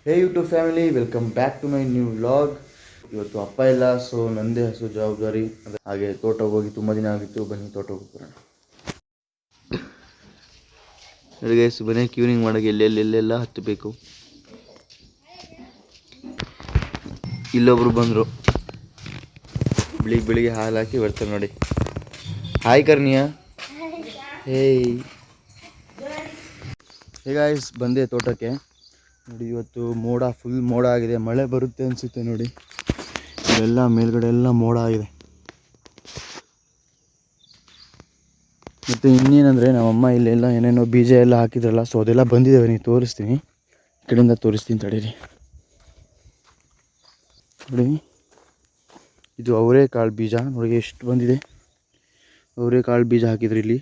Hey YouTube family, welcome back to my new vlog. ಇವತ್ತು ಅಪ್ಪ ಇಲ್ಲ, ಸೊ ನಂದೇ ಹಸು ಜವಾಬ್ದಾರಿ. ಹಾಗೆ ತೋಟಕ್ಕೆ ಹೋಗಿ ತುಂಬ ದಿನ ಆಗಿತ್ತು. ಬನ್ನಿ ತೋಟಕ್ಕೆ ಹೋಗೋಣ. ಗೈಸ್ ಬನ್ನಿ, ಕ್ಯೂನಿಂಗ್ ಮಾಡೋಕ್ಕೆ ಎಲ್ಲೆಲ್ಲ ಹತ್ತಬೇಕು. ಇಲ್ಲೊಬ್ರು ಬಂದರು, ಬೆಳಿಗ್ಗೆ ಹಾಲು ಹಾಕಿ ಬರ್ತಾರೆ ನೋಡಿ. ಹಾಯ್ ಕರ್ನಿಯಾ. ಹೇಯ್ ಗೈಸ್, ಬಂದೆ ತೋಟಕ್ಕೆ ನೋಡಿ. ಇವತ್ತು ಫುಲ್ ಮೋಡ ಆಗಿದೆ, ಮಳೆ ಬರುತ್ತೆ ಅನಿಸುತ್ತೆ ನೋಡಿ. ಇವೆಲ್ಲ ಮೇಲ್ಗಡೆ ಎಲ್ಲ ಮೋಡ ಆಗಿದೆ. ಮತ್ತು ಇನ್ನೇನಂದರೆ ನಮ್ಮಮ್ಮ ಇಲ್ಲೆಲ್ಲ ಏನೇನೋ ಬೀಜ ಎಲ್ಲ ಹಾಕಿದ್ರಲ್ಲ, ಸೊ ಅದೆಲ್ಲ ಬಂದಿದ್ದಾವೆ. ನೀವು ತೋರಿಸ್ತೀನಿ, ಈ ಕಡೆಯಿಂದ ತೋರಿಸ್ತೀನಿ ತಡೀರಿ. ನೋಡಿ, ಇದು ಅವರೆಕಾಳು ಬೀಜ ನೋಡಿ, ಎಷ್ಟು ಬಂದಿದೆ. ಅವರೆಕಾಳು ಬೀಜ ಹಾಕಿದ್ರು ಇಲ್ಲಿ.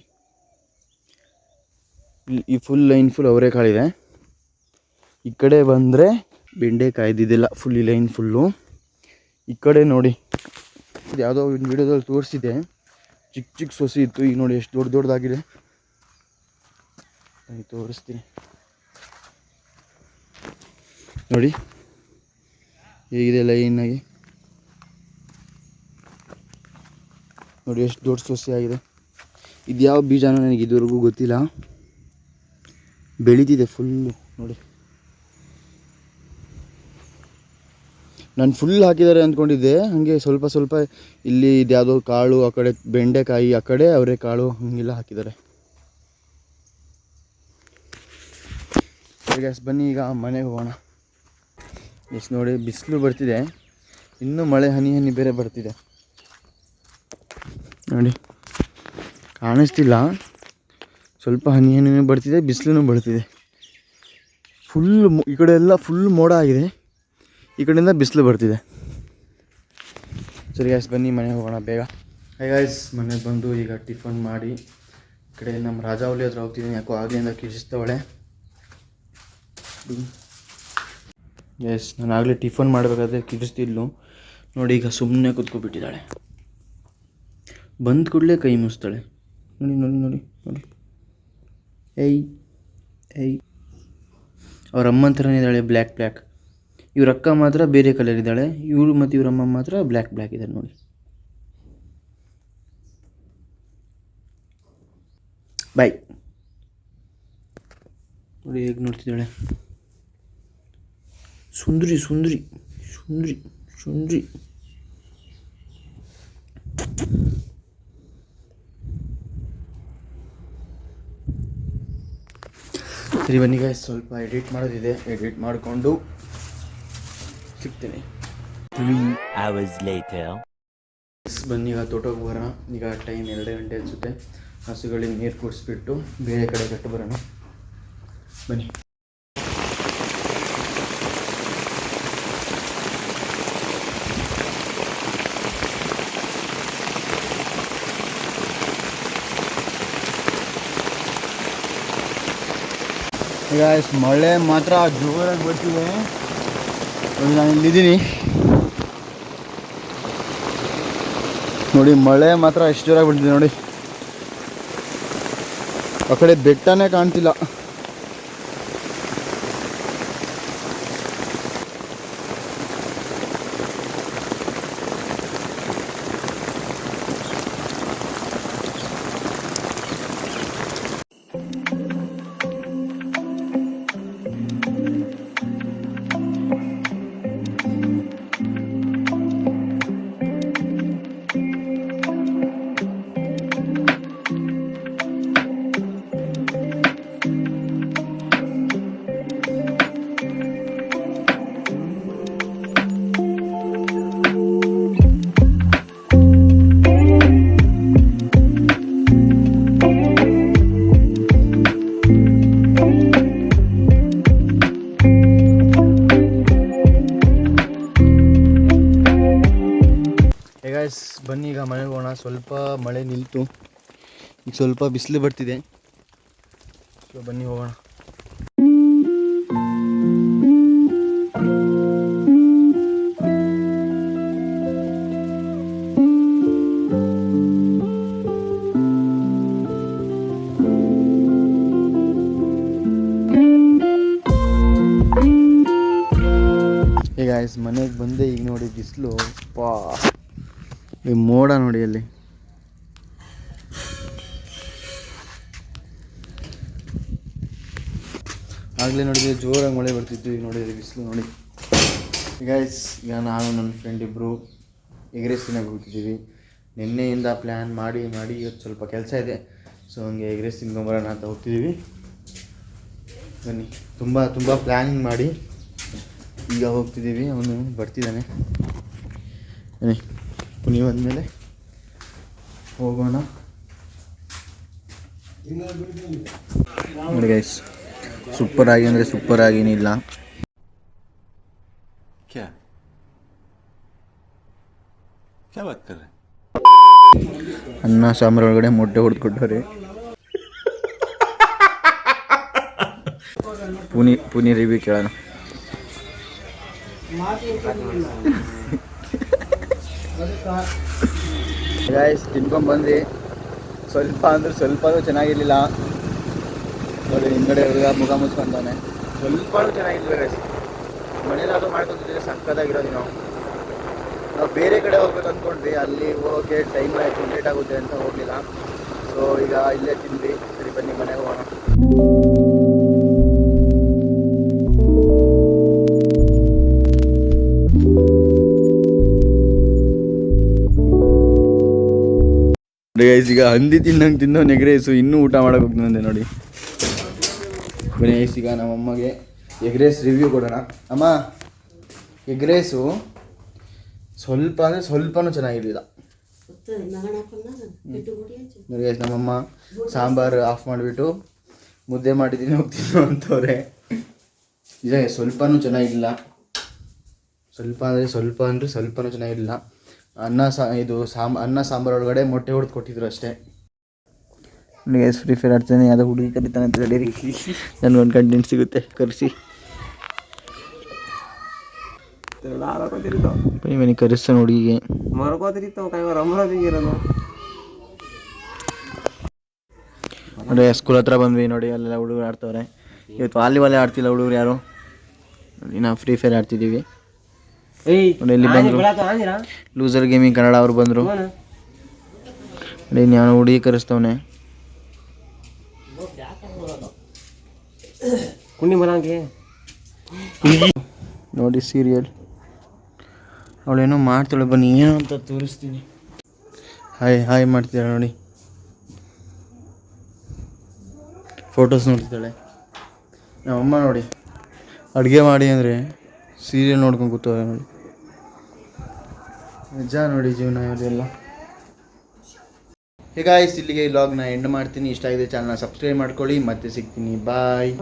ಈ ಫುಲ್ ಲೈನ್ ಫುಲ್ ಅವರೆಕಾಳಿದೆ. ಈ ಕಡೆ ಬಂದರೆ ಬೆಂಡೆಕಾಯಿ ಇದ್ದಿದ್ದಿಲ್ಲ, ಫುಲ್ ಈ ಲೈನ್ ಫುಲ್ಲು. ಈ ಕಡೆ ನೋಡಿ, ಇದು ಯಾವುದೋ ಒಂದು ವಿಡಿಯೋದಲ್ಲಿ ತೋರಿಸಿದೆ, ಚಿಕ್ಕ ಸೊಸಿ ಇತ್ತು. ಈಗ ನೋಡಿ ಎಷ್ಟು ದೊಡ್ಡದಾಗಿದೆ. ತೋರಿಸ್ತೀನಿ ನೋಡಿ, ಹೇಗಿದೆ ಲೈನಾಗಿ ನೋಡಿ, ಎಷ್ಟು ದೊಡ್ಡ ಸೊಸಿ ಆಗಿದೆ. ಇದು ಯಾವ ಬೀಜನೂ ನನಗೆ ಇದುವರೆಗೂ ಗೊತ್ತಿಲ್ಲ. ಬೆಳೀತಿದೆ ಫುಲ್ಲು ನೋಡಿ. ನಾನು ಫುಲ್ ಹಾಕಿದ್ದಾರೆ ಅಂದ್ಕೊಂಡಿದ್ದೆ. ಹಾಗೆ ಸ್ವಲ್ಪ ಇಲ್ಲಿ ಇದ್ಯಾವುದೋ ಕಾಳು, ಆ ಕಡೆ ಬೆಂಡೆಕಾಯಿ, ಆ ಕಡೆ ಅವರೆಕಾಳು ಹಂಗೆಲ್ಲ ಹಾಕಿದ್ದಾರೆ. ಗ್ಯಾಸ್ ಬನ್ನಿ, ಈಗ ಮನೆಗೆ ಹೋಗೋಣ. ಎಷ್ಟು ನೋಡಿ, ಬಿಸಿಲು ಬರ್ತಿದೆ, ಇನ್ನೂ ಮಳೆ ಹನಿ ಬೇರೆ ಬರ್ತಿದೆ ನೋಡಿ. ಕಾಣಿಸ್ತಿಲ್ಲ, ಸ್ವಲ್ಪ ಹನಿ ಬರ್ತಿದೆ, ಬಿಸಿಲು ಬರ್ತಿದೆ. ಫುಲ್ ಈ ಕಡೆ ಎಲ್ಲ ಫುಲ್ ಮೋಡ ಆಗಿದೆ, ಈ ಕಡೆಯಿಂದ ಬಿಸಿಲು ಬರ್ತಿದೆ. ಸರಿ ಗಾಯ್ಸ್, ಬನ್ನಿ ಮನೆಗೆ ಹೋಗೋಣ ಬೇಗ. ಹೈ ಗಾಯ್ಸ್, ಮನೆಗೆ ಬಂದು ಈಗ ಟಿಫನ್ ಮಾಡಿ ಈ ಕಡೆ ನಮ್ಮ ರಾಜಾವಳಿ ಹತ್ರ ಹೋಗ್ತಿದ್ದೀನಿ. ಯಾಕೋ ಆಗಲಿಂದ ಕಿರಿಸ್ತವಳೆ. ಎಸ್, ನಾನು ಆಗಲೇ ಟಿಫನ್ ಮಾಡಬೇಕಾದ್ರೆ ಕಿರಿಸ್ತಿದ್ಲು ನೋಡಿ. ಈಗ ಸುಮ್ಮನೆ ಕೂತ್ಕೊಬಿಟ್ಟಿದ್ದಾಳೆ. ಬಂದ ಕೂಡಲೇ ಕೈ ಮುಗಿಸ್ತಾಳೆ ನೋಡಿ ನೋಡಿ ನೋಡಿ ನೋಡಿ. ಏಯ್ ಅವ್ರ ಅಮ್ಮನ ಥರನೇ ಇದ್ದಾಳೆ, ಬ್ಲ್ಯಾಕ್. ಇವ್ರ ಅಕ್ಕ ಮಾತ್ರ ಬೇರೆ ಕಲರ್ ಇದ್ದಾಳೆ. ಇವರು ಮತ್ತು ಇವರಮ್ಮ ಮಾತ್ರ ಬ್ಲ್ಯಾಕ್ ಇದ್ದಾರೆ ನೋಡಿ. ಬಾಯ್ ನೋಡಿ, ಹೇಗೆ ನೋಡ್ತಿದ್ದಾಳೆ. ಸುಂದ್ರಿ. ಸರಿ ಬನ್ನಿ ಗಾಯ್ಸ್, ಸ್ವಲ್ಪ ಎಡಿಟ್ ಮಾಡೋದಿದೆ, ಎಡಿಟ್ ಮಾಡಿಕೊಂಡು ಸಿಗ್ತೇನೆ. 3 hours later. ಬನ್ನಿ ಈಗ ತೋಟಕ್ಕೆ ಬರೋಣ. ಈಗ ಟೈಮ್ 2 ಗಂಟೆ ಅನಿಸುತ್ತೆ. ಹಸುಗಳಿಗೆ ನೀರು ಕುಡಿಸ್ಬಿಟ್ಟು ಬೇರೆ ಕಡೆ ಕಟ್ಟು ಬರೋಣ. ಬನ್ನಿ. ಈಗ ಮಳೆ ಮಾತ್ರ ಜೋರಾಗಿ ಬರ್ತಿದೆ ನೋಡಿ. ನಾನು ಇಲ್ಲಿದ್ದೀನಿ ನೋಡಿ, ಮಳೆ ಮಾತ್ರ ಎಷ್ಟು ಜೋರಾಗಿ ಬರ್ತಿದೆ ನೋಡಿ. ಆ ಕಡೆ ಬೆಟ್ಟನೇ ಕಾಣ್ತಿಲ್ಲ. ಬನ್ನಿ ಈಗ ಮನೆಗೆ ಹೋಗೋಣ. ಸ್ವಲ್ಪ ಮಳೆ ನಿಲ್ತು, ಈಗ ಸ್ವಲ್ಪ ಬಿಸಿಲು ಬರ್ತಿದೆ. ಸೊ ಬನ್ನಿ ಹೋಗೋಣ. ಗಾಯ್ಸ್ ಮನೆಗೆ ಬಂದೆ ಈಗ ನೋಡಿ ಬಿಸಿಲು ಪಾ ಈ ಮೋಡ ನೋಡಿ ಅಲ್ಲಿ ಆಗಲೇ ನೋಡಿದ್ರೆ ಜೋರಾಗಿ ಮಳೆ ಬರ್ತಿತ್ತು. ಈಗ ನೋಡಿದ್ರೆ ಬಿಸಿಲು ನೋಡಿ ಗಾಯ್ಸ್. ಈಗ ನಾನು ನನ್ನ ಫ್ರೆಂಡ್ ಇಬ್ಬರು ಎಗ್ ರೈಸ್ ತಿನ್ನಕ್ಕೆ ಹೋಗ್ತಿದ್ದೀವಿ. ನಿನ್ನೆಯಿಂದ ಪ್ಲ್ಯಾನ್ ಮಾಡಿ ಇವತ್ತು ಸ್ವಲ್ಪ ಕೆಲಸ ಇದೆ, ಸೊ ಹಂಗೆ ಎಗ್ ರೈಸ್ ತಿನ್ಕೊಂಬರೋಣ ಅಂತ ಹೋಗ್ತಿದ್ದೀವಿ. ಬನ್ನಿ, ತುಂಬ ಪ್ಲ್ಯಾನಿಂಗ್ ಮಾಡಿ ಈಗ ಹೋಗ್ತಿದ್ದೀವಿ. ಅವನು ಬರ್ತಿದ್ದಾನೆ. ಬನ್ನಿ, ನೀವು ಬಂದಮೇಲೆ ಹೋಗೋಣ. ನೋಡಿ ಗೈಸ್, ಸೂಪರಾಗಿ ಅಂದರೆ ಸೂಪರಾಗೇನಿಲ್ಲ. क्या बात कर रहे हैं? ಅನ್ನ ಸಾಂಬಾರು ಒಳಗಡೆ ಮೊಟ್ಟೆ ಹೊಡೆದ್ಕೊಟ್ಟವ್ರೆ. ಪುನಿ ರಿವ್ಯೂ ಕೇಳೋಣ. ಗಾಯ್ಸ್ ತಿನ್ಕೊಂಡ್ಬಂದು ಸ್ವಲ್ಪ ಅಂದ್ರೆ ಸ್ವಲ್ಪನೂ ಚೆನ್ನಾಗಿರಲಿಲ್ಲ. ನೋಡಿ ಹಿಂಗಡೆ ಹುಡುಗ ಮುಖ ಮುಚ್ಕೊಂಡವನೆ. ಸ್ವಲ್ಪನೂ ಚೆನ್ನಾಗಿಲ್ಲ ಗೈಸ್. ಮನೇಲಾದ್ರೂ ಮಾಡ್ಕೊತಿದ್ರೆ ಸಕ್ಕತ್ತಾಗಿರೋದು. ನಾವು ಬೇರೆ ಕಡೆ ಹೋಗ್ಬೇಕು ಅಂದ್ಕೊಂಡ್ವಿ, ಅಲ್ಲಿ ಹೋಗೋಕ್ಕೆ ಟೈಮ್ ಆಯಿತು, ಲೇಟ್ ಆಗುತ್ತೆ ಅಂತ ಹೋಗಲಿಲ್ಲ. ಸೊ ಈಗ ಇಲ್ಲೇ ತಿಂದ್ವಿ. ಸರಿ ಬನ್ನಿ ಮನೆಗೆ ಹೋಗೋಣ. ಗೈಸ್ ಈಗ ಹಂದಿ ತಿನ್ನಂಗೆ ತಿನ್ನೋ ಎಗ್ ರೈಸು ಇನ್ನೂ ಊಟ ಮಾಡೋಕೆ ಹೋಗ್ತಂದೆ ನೋಡಿ. ಬನ್ನಿ ಗೈಸ್, ಈಗ ನಮ್ಮಮ್ಮಗೆ ಎಗ್ ರೈಸ್ ರಿವ್ಯೂ ಕೊಡೋಣ. ಅಮ್ಮ, ಎಗ್ ರೈಸು ಸ್ವಲ್ಪ ಅಂದರೆ ಸ್ವಲ್ಪನೂ ಚೆನ್ನಾಗಿರಲಿಲ್ಲ. ನೋಡಿ ಗೈಸ್, ನಮ್ಮಮ್ಮ ಸಾಂಬಾರು ಆಫ್ ಮಾಡಿಬಿಟ್ಟು ಮುದ್ದೆ ಮಾಡಿದ್ದೀನಿ ಹೋಗ್ತೀನಿ ಅಂತವ್ರೆ. ನಿಜ ಸ್ವಲ್ಪನೂ ಚೆನ್ನಾಗಿಲ್ಲ. ಸ್ವಲ್ಪನೂ ಚೆನ್ನಾಗಿರಲಿಲ್ಲ. ಅನ್ನ ಸಾಂಬಾರು ಒಳಗಡೆ ಮೊಟ್ಟೆ ಹೊಡೆದು ಕೊಟ್ಟಿದ್ರು ಅಷ್ಟೇ. ಗೈಸ್ ಫ್ರೀ ಫೈರ್ ಆಡ್ತಾನೆ, ಯಾವುದೋ ಹುಡುಗಿ ಕರೀತಾನೆ ಅಂತ ಹೇಳಿ ನನಗೊಂದು ಕಂಟೆಂಟ್ ಸಿಗುತ್ತೆ, ಕರೆಸಿ ಬನ್ನಿ ಕರೆಸ್ತಾನೆ ಹುಡುಗಿಗೆ. ನೋಡಿ ಸ್ಕೂಲ್ ಹತ್ರ ಬಂದ್ವಿ. ನೋಡಿ ಅಲ್ಲೆಲ್ಲ ಹುಡುಗರು ಆಡ್ತವ್ರೆ. ಇವತ್ತು ವಾಲಿಬಾಲ್ ಆಡ್ತಿಲ್ಲ ಹುಡುಗರು ಯಾರು. ನೋಡಿ ನಾವು ಫ್ರೀ ಫೈರ್ ಆಡ್ತಿದ್ದೀವಿ. ನೋಡಿ ಇಲ್ಲಿ ಬಂದರು ಲೂಸರ್ ಗೇಮಿಂಗ್ ಕನ್ನಡ ಅವರು ಬಂದರು. ನೋಡಿ ನಾನು ಹುಡುಗಿ ಕರೆಸ್ತವನೆ. ನೋಡಿ ಸೀರಿಯಲ್ ಅವಳೇನೋ ಮಾಡ್ತಾಳೆ, ಬನ್ನಿ ಏನೋ ಅಂತ ತೋರಿಸ್ತೀನಿ. ಹಾಯ್ ಮಾಡ್ತಿದ್ದಾಳೆ ನೋಡಿ. ಫೋಟೋಸ್ ನೋಡ್ತಿದ್ದಾಳೆ. ನಮ್ಮಮ್ಮ ನೋಡಿ ಅಡುಗೆ ಮಾಡಿ ಅಂದರೆ ಸೀರಿಯಲ್ ನೋಡ್ಕೊಂಡು ಕೂತವ್ರೆ ನೋಡಿ. ನಿಜ ನೋಡಿ ಜೀವನ ಇವರೆಲ್ಲ. ಹೀಗಾಗಿ ಇಲ್ಲಿಗೆ ಈ ವ್ಲಾಗ್ನ ಎಂಡ್ ಮಾಡ್ತೀನಿ. ಇಷ್ಟ ಆಗಿದೆ ಚಾನಲ್ನ ಸಬ್ಸ್ಕ್ರೈಬ್ ಮಾಡ್ಕೊಳ್ಳಿ. ಮತ್ತೆ ಸಿಗ್ತೀನಿ. ಬಾಯ್.